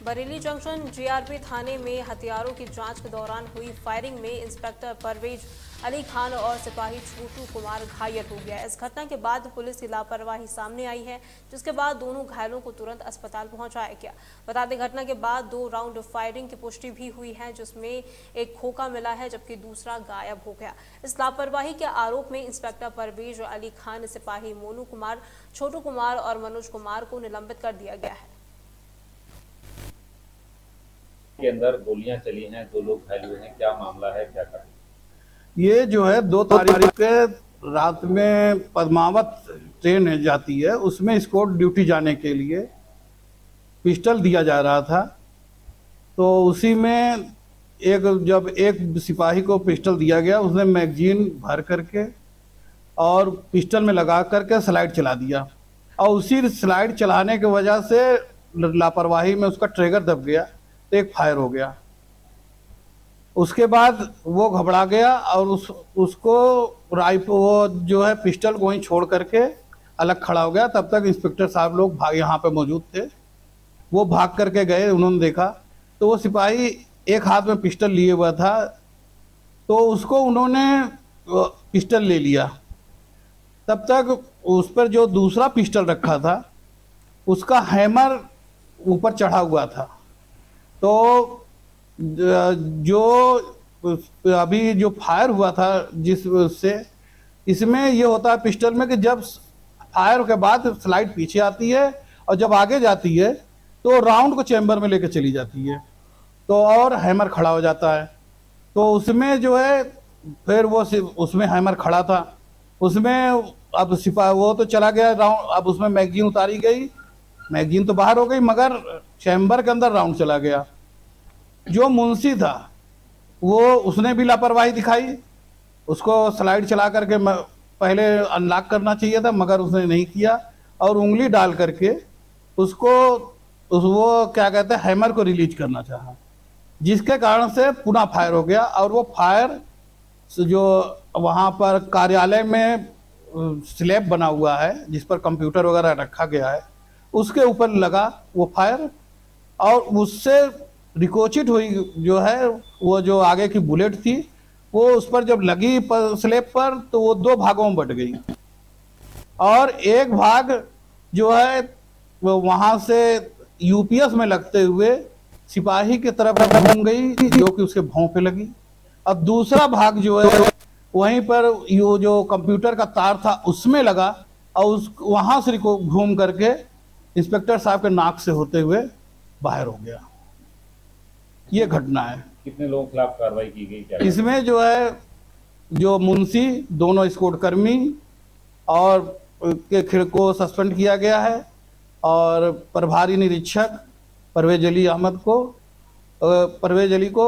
Bareilly junction GRP थाने में हथियारों की जांच के दौरान हुई फायरिंग में इंस्पेक्टर परवेज अली खान और सिपाही छोटू कुमार घायल हो गया। इस घटना के बाद पुलिस की लापरवाही सामने आई है, जिसके बाद दोनों घायलों को तुरंत अस्पताल पहुंचाया गया। बता दें, घटना के बाद 2 राउंड फायरिंग की पुष्टि भी हुई है, जिसमें एक खोखा मिला है जबकि दूसरा गायब हो गया। इस लापरवाही के आरोप में इंस्पेक्टर परवेज अली खान, सिपाही मोनू कुमार, छोटू कुमार और मनोज कुमार को निलंबित कर दिया गया है। के अंदर गोलियां चली हैं, 2 लोग घायल हुए हैं, क्या मामला है, क्या करें? ये जो है 2 तारीख के रात में पद्मावत ट्रेन जाती है, उसमें इसको ड्यूटी जाने के लिए पिस्टल दिया जा रहा था। तो उसी में जब एक सिपाही को पिस्टल दिया गया, उसने मैगजीन भर करके और पिस्टल में लगा करके स्लाइड चला दिया और उसी स्लाइड चलाने की वजह से लापरवाही में उसका ट्रिगर दब गया तो एक फायर हो गया। उसके बाद वो घबरा गया और उसको वो जो है पिस्टल को वहीं छोड़ करके अलग खड़ा हो गया। तब तक इंस्पेक्टर साहब लोग यहाँ पे मौजूद थे, वो भाग करके गए। उन्होंने देखा तो वो सिपाही एक हाथ में पिस्टल लिए हुआ था, तो उसको उन्होंने पिस्टल ले लिया। तब तक उस पर जो दूसरा पिस्टल रखा था उसका हैमर ऊपर चढ़ा हुआ था। तो जो अभी जो फायर हुआ था जिससे, इसमें ये होता है पिस्टल में कि जब फायर के बाद स्लाइड पीछे आती है और जब आगे जाती है तो राउंड को चैम्बर में लेकर चली जाती है, तो और हैमर खड़ा हो जाता है। तो उसमें जो है फिर वो उसमें हैमर खड़ा था, उसमें अब सिपाही वो तो चला गया राउंड। अब उसमें मैगजीन उतारी गई, मैगजीन तो बाहर हो गई मगर चैम्बर के अंदर राउंड चला गया। जो मुंशी था वो उसने भी लापरवाही दिखाई, उसको स्लाइड चला करके पहले अनलॉक करना चाहिए था मगर उसने नहीं किया और उंगली डाल करके उसको वो क्या कहते हैं हैमर को रिलीज करना चाहा, जिसके कारण से पुनः फायर हो गया। और वो फायर जो वहाँ पर कार्यालय में स्लैब बना हुआ है जिस पर कंप्यूटर वगैरह रखा गया है, उसके ऊपर लगा वो फायर और उससे रिकोचिट हुई जो है वो जो आगे की बुलेट थी वो उस पर जब लगी स्लैब पर तो वो 2 भागों में बट गई और एक भाग जो है वो वहाँ से यूपीएस में लगते हुए सिपाही की तरफ घूम गई जो कि उसके भौं पे लगी। अब दूसरा भाग जो है वहीं पर यो जो कंप्यूटर का तार था उसमें लगा और उस वहाँ से घूम करके इंस्पेक्टर साहब के नाक से होते हुए बाहर हो गया। ये घटना है। कितने लोगों के खिलाफ कार्रवाई की गई, क्या इसमें जो है जो मुंशी, दोनों स्क्वाड कर्मी और के को सस्पेंड किया गया है और प्रभारी निरीक्षक परवेज अली को